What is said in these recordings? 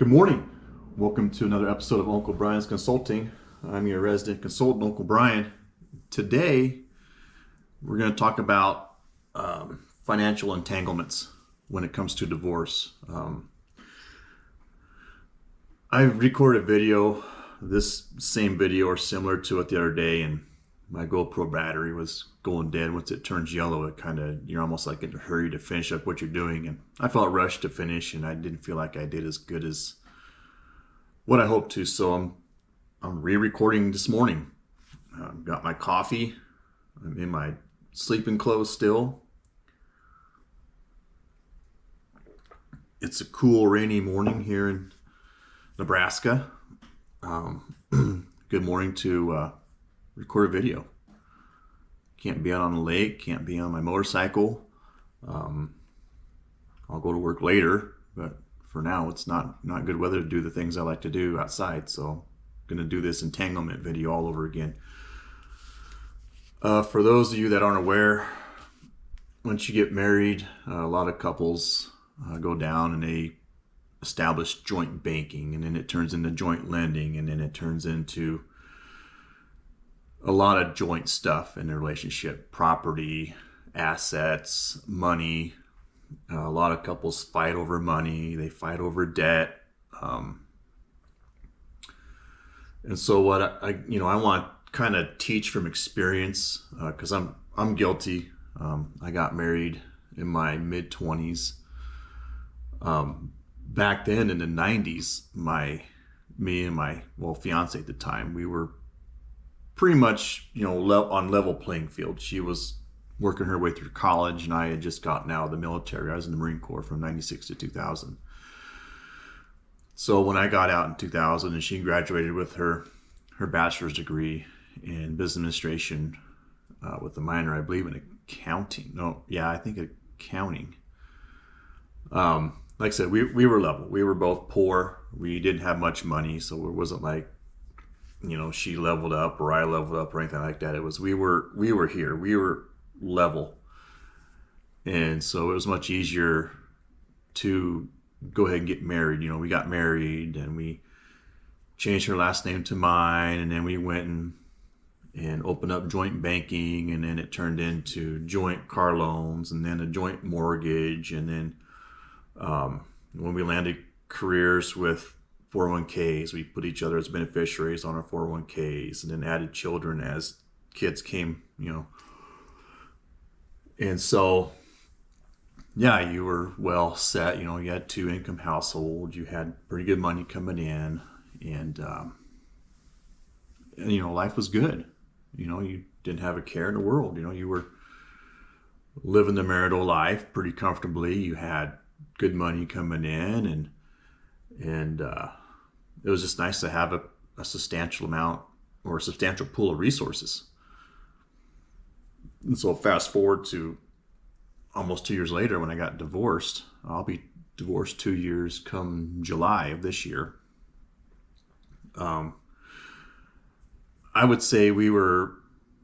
Good morning. Welcome to another episode of Uncle Brian's Consulting. I'm your resident consultant, Uncle Brian. Today, we're going to talk about financial entanglements when it comes to divorce. I recorded a video, this same video or similar to it the other day, and my GoPro battery was going dead. Once it turns yellow, you're almost like in a hurry to finish up what you're doing. And I felt rushed to finish, and I didn't feel like I did as good as what I hoped to. So I'm re-recording this morning. Got my coffee. I'm in my sleeping clothes still. It's a cool, rainy morning here in Nebraska. Good morning to record a video. Can't be out on the lake, can't be on my motorcycle. I'll go to work later, but for now it's not good weather to do the things I like to do outside, so I'm going to do this entanglement video all over again. For those of you that aren't aware, once you get married, a lot of couples go down and they establish joint banking, and then it turns into joint lending, and then it turns into a lot of joint stuff in their relationship: property, assets, money. A lot of couples fight over money. They fight over debt. And so what I want to kind of teach from experience, because I'm guilty. I got married in my mid-20s. Back then in the 90s, me and my fiance at the time, we were pretty much, on level playing field. She was working her way through college, and I had just gotten out of the military. I was in the Marine Corps from 96 to 2000. So when I got out in 2000 and she graduated with her bachelor's degree in business administration, with a minor, I believe, in accounting. I think accounting. Like I said, we were level. We were both poor. We didn't have much money, so it wasn't like, she leveled up or I leveled up or anything like that. It was we were here. We were level. And so it was much easier to go ahead and get married. We got married and we changed her last name to mine, and then we went and opened up joint banking, and then it turned into joint car loans, and then a joint mortgage, and then when we landed careers with 401ks, we put each other as beneficiaries on our 401ks, and then added children as kids came, And so, you were well set. You had 2-income household. You had pretty good money coming in, and life was good. You didn't have a care in the world. You were living the marital life pretty comfortably. You had good money coming in, and it was just nice to have a substantial amount or a substantial pool of resources. And so fast forward to almost 2 years later when I got divorced. I'll be divorced 2 years come July of this year. I would say the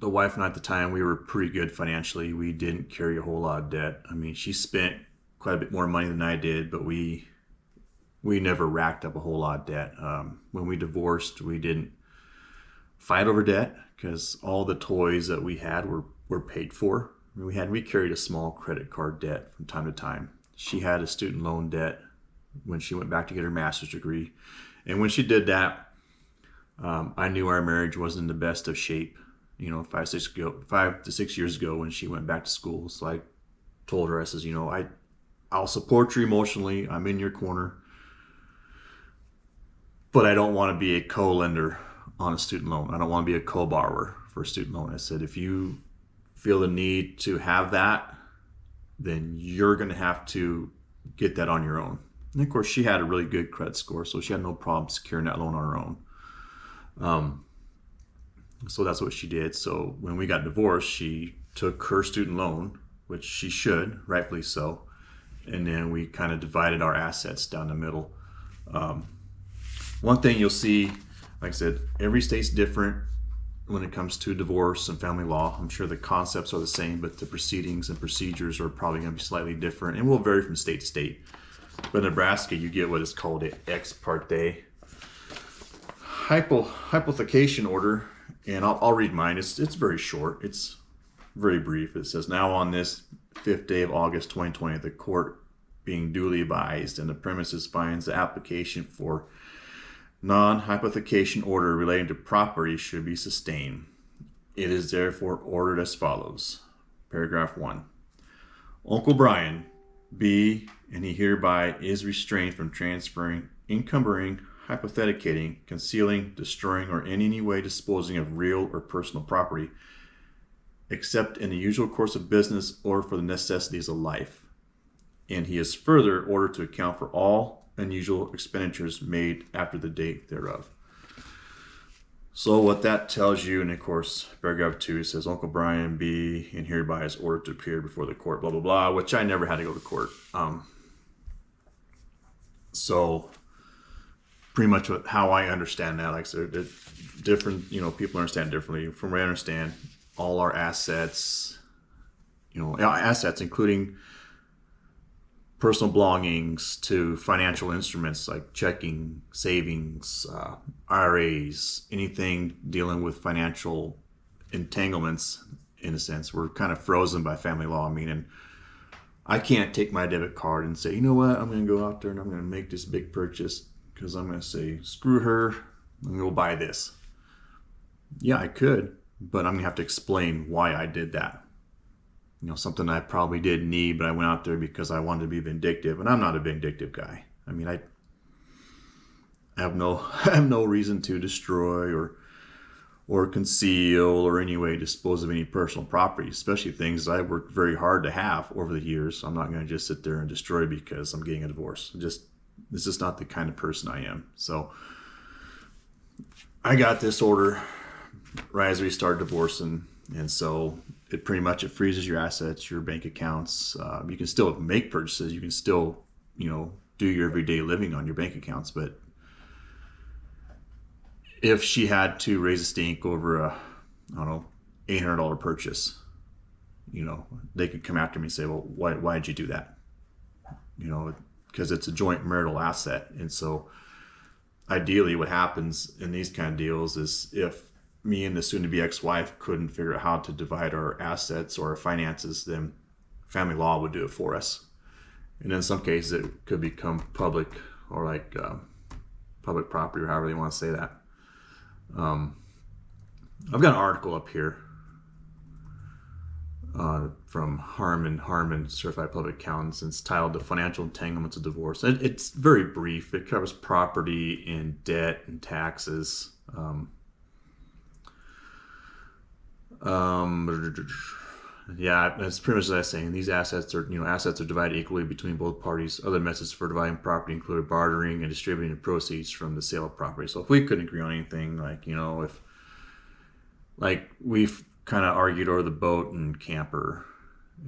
wife and I at the time, we were pretty good financially. We didn't carry a whole lot of debt. I mean, she spent quite a bit more money than I did, but we never racked up a whole lot of debt. When we divorced, we didn't fight over debt because all the toys that we had were paid for. I mean, we carried a small credit card debt from time to time. She had a student loan debt when she went back to get her master's degree. And when she did that, I knew our marriage wasn't in the best of shape, 5 to 6 years ago when she went back to school. So I told her, I says, I'll support you emotionally. I'm in your corner. But I don't want to be a co-lender on a student loan. I don't want to be a co-borrower for a student loan. I said, if you feel the need to have that, then you're going to have to get that on your own. And of course, she had a really good credit score, so she had no problem securing that loan on her own. So that's what she did. So when we got divorced, she took her student loan, which she should, rightfully so. And then we kind of divided our assets down the middle. One thing you'll see, like I said, every state's different when it comes to divorce and family law. I'm sure the concepts are the same, but the proceedings and procedures are probably going to be slightly different and will vary from state to state. But in Nebraska, you get what is called an ex parte hypothecation order. And I'll read mine. It's very short. It's very brief. It says, now on this 5th day of August 2020, the court being duly advised and the premises finds the application for non-hypothecation order relating to property should be sustained. It is therefore ordered as follows. Paragraph 1. Uncle Brian, be, and he hereby is restrained from transferring, encumbering, hypothecating, concealing, destroying, or in any way disposing of real or personal property, except in the usual course of business or for the necessities of life. And he is further ordered to account for all unusual expenditures made after the date thereof. So what that tells you, and of course, paragraph 2 says, Uncle Brian be and hereby is ordered to appear before the court, blah, blah, blah, which I never had to go to court. So pretty much how I understand that, like I said, different, people understand differently. From what I understand, all our assets, assets including personal belongings to financial instruments like checking, savings, IRAs, anything dealing with financial entanglements, in a sense, we're kind of frozen by family law. Meaning, I can't take my debit card and say, you know what, I'm going to go out there and I'm going to make this big purchase because I'm going to say, screw her, I'm going to go buy this. Yeah, I could, but I'm going to have to explain why I did that. Something I probably didn't need, but I went out there because I wanted to be vindictive, and I'm not a vindictive guy. I mean, I have no reason to destroy or conceal or any way dispose of any personal property, especially things I worked very hard to have over the years. I'm not going to just sit there and destroy because I'm getting a divorce. This is not the kind of person I am. So I got this order right as we started divorcing, and so it pretty much freezes your assets, your bank accounts. You can still make purchases. You can still, do your everyday living on your bank accounts. But if she had to raise a stink over a, $800 purchase, they could come after me and say, well, why did you do that? Because it's a joint marital asset. And so ideally what happens in these kind of deals is if me and the soon-to-be ex-wife couldn't figure out how to divide our assets or our finances, then family law would do it for us. And in some cases, it could become public or like public property, or however you want to say that. I've got an article up here from Harmon Certified Public Accountants, and it's titled "The Financial Entanglements of Divorce." It's very brief. It covers property and debt and taxes. Yeah, that's pretty much as I was saying. These assets are divided equally between both parties. Other methods for dividing property include bartering and distributing the proceeds from the sale of property. So if we couldn't agree on anything, if we've kind of argued over the boat and camper,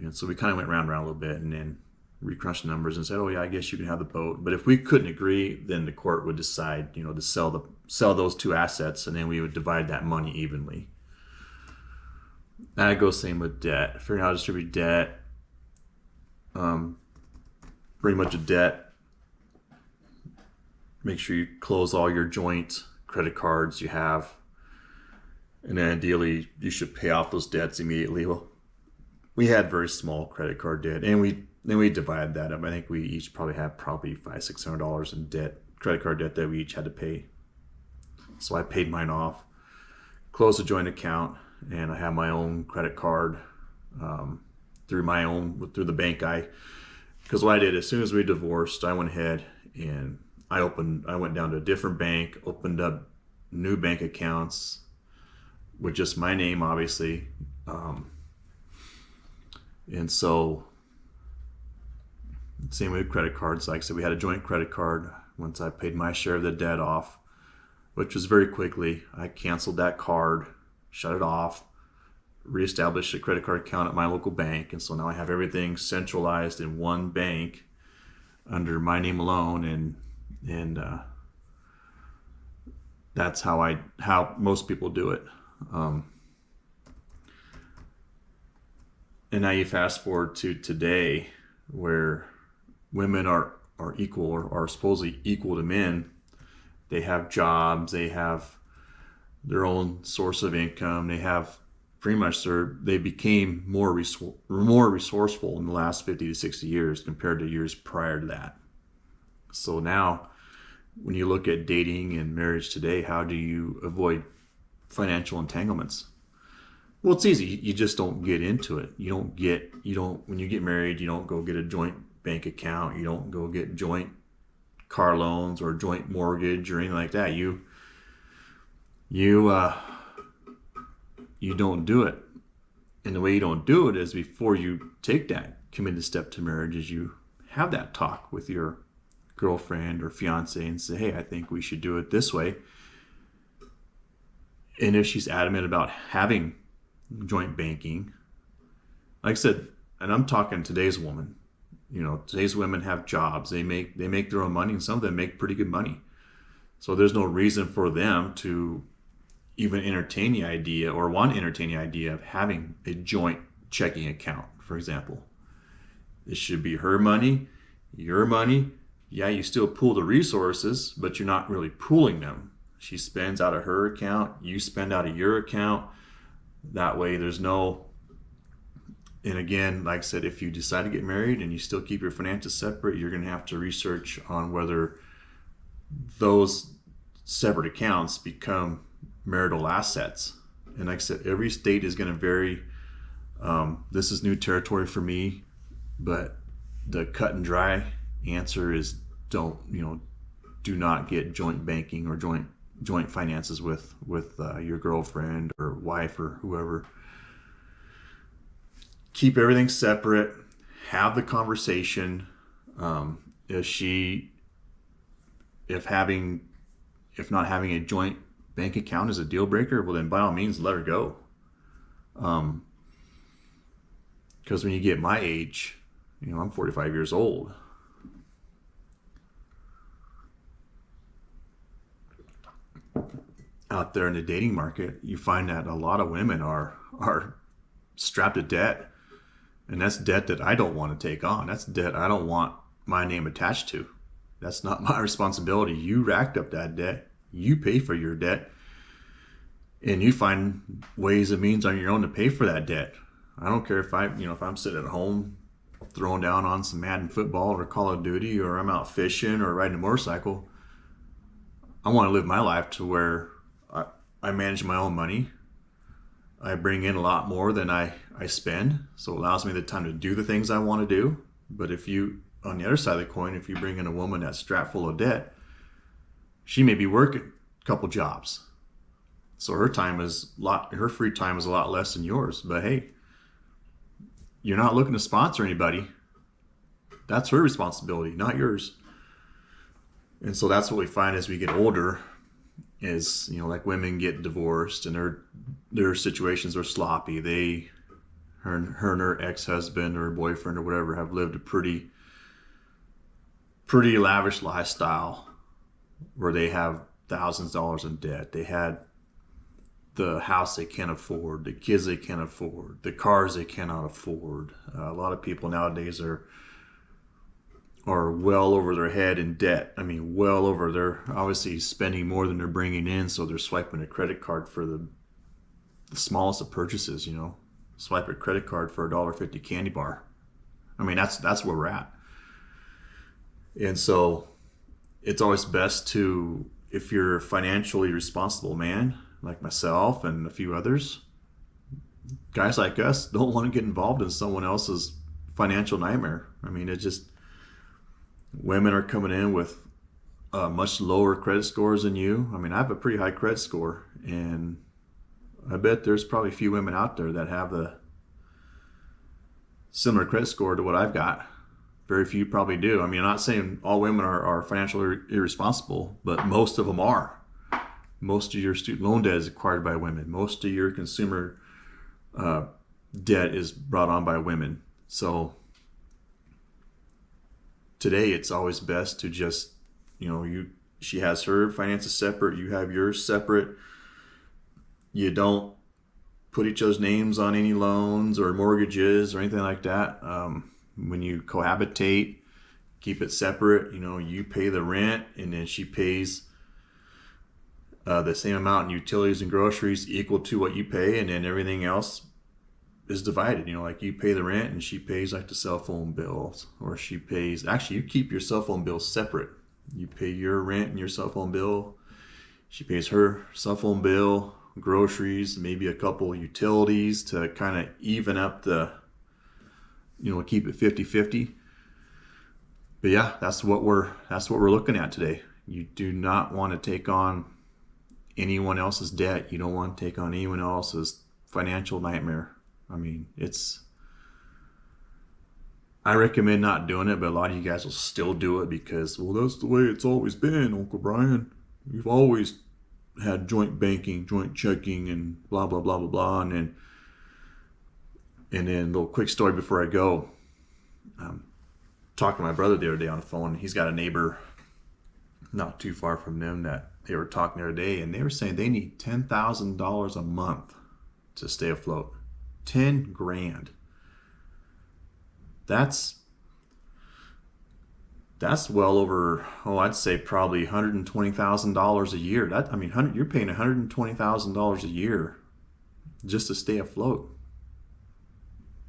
and so we kind of went round a little bit and then recrunched the numbers and said, oh yeah, I guess you can have the boat. But if we couldn't agree, then the court would decide, to sell those two assets, and then we would divide that money evenly. That goes same with debt. Figuring out how to distribute debt. Pretty much a debt. Make sure you close all your joint credit cards you have. And then ideally, you should pay off those debts immediately. Well, we had very small credit card debt, and we divided that up. I think we each probably had $500-$600 in debt, credit card debt that we each had to pay. So I paid mine off, closed a joint account, and I have my own credit card through the bank. Because what I did, as soon as we divorced, I went ahead and I went down to a different bank, opened up new bank accounts with just my name, obviously. And so, same with credit cards. Like I said, we had a joint credit card. Once I paid my share of the debt off, which was very quickly, I canceled that card, shut it off, reestablished a credit card account at my local bank. And so now I have everything centralized in one bank under my name alone. And that's how most people do it. And now you fast forward to today, where women are are equal or are supposedly equal to men. They have jobs, they have their own source of income, they have pretty much they became more resourceful in the last 50 to 60 years compared to years prior to that. So now when you look at dating and marriage today, how do you avoid financial entanglements? Well, it's easy. You just don't get into it. When you get married, you don't go get a joint bank account. You don't go get joint car loans or joint mortgage or anything like that. You don't do it. And the way you don't do it is before you take that committed step to marriage is you have that talk with your girlfriend or fiance and say, hey, I think we should do it this way. And if she's adamant about having joint banking, like I said, and I'm talking today's woman, today's women have jobs, they make their own money, and some of them make pretty good money. So there's no reason for them to even entertain the idea or want to entertain the idea of having a joint checking account, for example. It should be her money, your money. Yeah, you still pool the resources, but you're not really pooling them. She spends out of her account, you spend out of your account. That way there's no, and again, like I said, if you decide to get married and you still keep your finances separate, you're going to have to research on whether those separate accounts become marital assets. And like I said, every state is going to vary. This is new territory for me, but the cut and dry answer is do not get joint banking or joint finances with your girlfriend or wife or whoever. Keep everything separate. Have the conversation. If not having a joint bank account is a deal breaker, well then by all means let her go. Because when you get my age, I'm 45 years old. Out there in the dating market, you find that a lot of women are strapped to debt, and that's debt that I don't want to take on. That's debt I don't want my name attached to. That's not my responsibility. You racked up that debt. You pay for your debt, and you find ways and means on your own to pay for that debt. I don't care if I'm sitting at home throwing down on some Madden football or Call of Duty, or I'm out fishing or riding a motorcycle. I want to live my life to where I manage my own money. I bring in a lot more than I spend, so it allows me the time to do the things I want to do. But on the other side of the coin, if you bring in a woman that's strapped full of debt, she may be working a couple jobs, so her free time is a lot less than yours. But hey, you're not looking to sponsor anybody. That's her responsibility, not yours. And so that's what we find as we get older is, like women get divorced and their situations are sloppy. Her and her ex-husband or boyfriend or whatever have lived a pretty lavish lifestyle where they have thousands of dollars in debt. They had the house they can't afford, the kids they can't afford, the cars they cannot afford. A lot of people nowadays are well over their head in debt. I mean, well over. They're obviously spending more than they're bringing in, so they're swiping a credit card for the smallest of purchases. Swipe a credit card for $1.50 candy bar. I mean, that's where we're at. And so it's always best to, if you're a financially responsible man like myself and a few others, guys like us don't want to get involved in someone else's financial nightmare. I mean, women are coming in with much lower credit scores than you. I mean, I have a pretty high credit score, and I bet there's probably a few women out there that have the similar credit score to what I've got. Very few probably do. I mean, I'm not saying all women are financially irresponsible, but most of them are. Most of your student loan debt is acquired by women. Most of your consumer debt is brought on by women. So today it's always best to just, she has her finances separate, you have yours separate. You don't put each other's names on any loans or mortgages or anything like that. When you cohabitate, keep it separate. You know, you pay the rent, and then she pays the same amount in utilities and groceries equal to what you pay, and then everything else is divided. You know, like you pay the rent and she pays like the cell phone bills, or she pays, actually you keep your cell phone bills separate. You pay your rent and your cell phone bill. She pays her cell phone bill, groceries, maybe a couple utilities to kind of even up the, you know, keep it 50-50. But yeah, that's what we're looking at today. You do not want to take on anyone else's debt. You don't want to take on anyone else's financial nightmare. I mean, I recommend not doing it, but a lot of you guys will still do it because, well, that's the way it's always been, Uncle Brian. We've always had joint banking, joint checking, and blah, blah, blah, blah, blah. And then a little quick story before I go. Talking to my brother the other day on the phone. He's got a neighbor not too far from them that they were talking the other day, and they were saying they need $10,000 a month to stay afloat. 10 grand. That's well over, I'd say probably $120,000 a year. You're paying $120,000 a year just to stay afloat.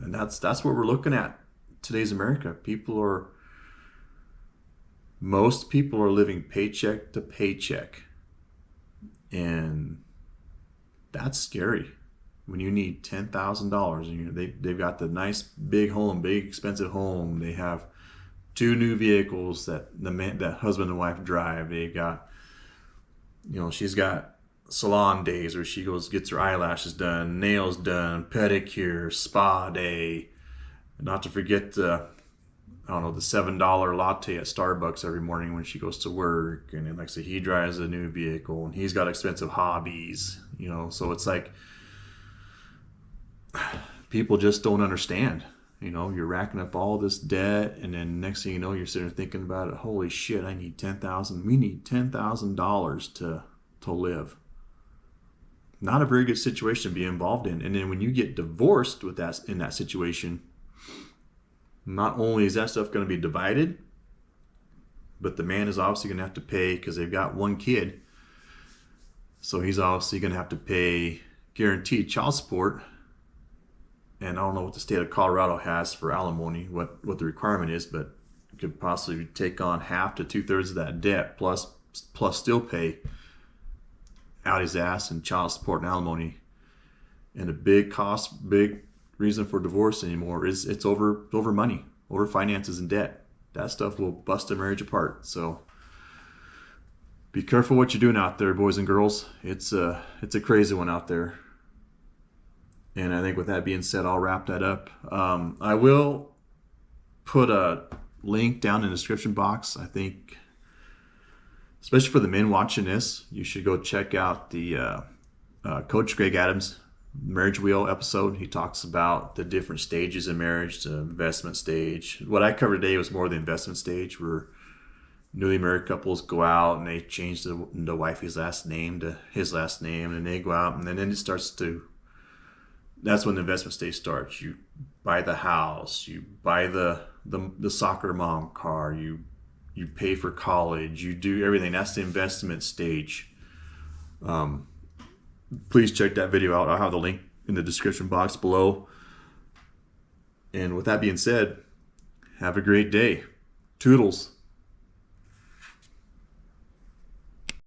And that's what we're looking at today's America. Most people are living paycheck to paycheck. And that's scary. When you need $10,000 and they've got the nice big home, big expensive home. They have 2 new vehicles that that husband and wife drive. They got, you know, she's got salon days where she gets her eyelashes done, nails done, pedicure, spa day. Not to forget the $7 latte at Starbucks every morning when she goes to work. And then, like I said, he drives a new vehicle and he's got expensive hobbies, you know. So it's like, people just don't understand. You know, you're racking up all this debt, and then next thing you know, you're sitting there thinking about it. Holy shit, we need $10,000 to live. Not a very good situation to be involved in. And then when you get divorced in that situation, not only is that stuff going to be divided, but the man is obviously going to have to pay, because they've got 1 kid. So he's obviously going to have to pay guaranteed child support. And I don't know what the state of Colorado has for alimony, what the requirement is, but you could possibly take on half to 2/3 of that debt, plus still pay out his ass in child support and alimony. And a big reason for divorce anymore is it's over money, over finances and debt. That stuff will bust a marriage apart. So be careful what you're doing out there, boys and girls. It's a crazy one out there. And I think with that being said, I'll wrap that up. I will put a link down in the description box. I think, especially for the men watching this, you should go check out the Coach Greg Adams Marriage Wheel episode. He talks about the different stages in marriage, the investment stage. What I covered today was more the investment stage, where newly married couples go out and they change the wifey's last name to his last name, and they go out, and then it starts to, that's when the investment stage starts. You buy the house, you buy the soccer mom car, you pay for college, you do everything. That's the investment stage. Please check that video out. I'll have the link in the description box below. And with that being said, have a great day. Toodles.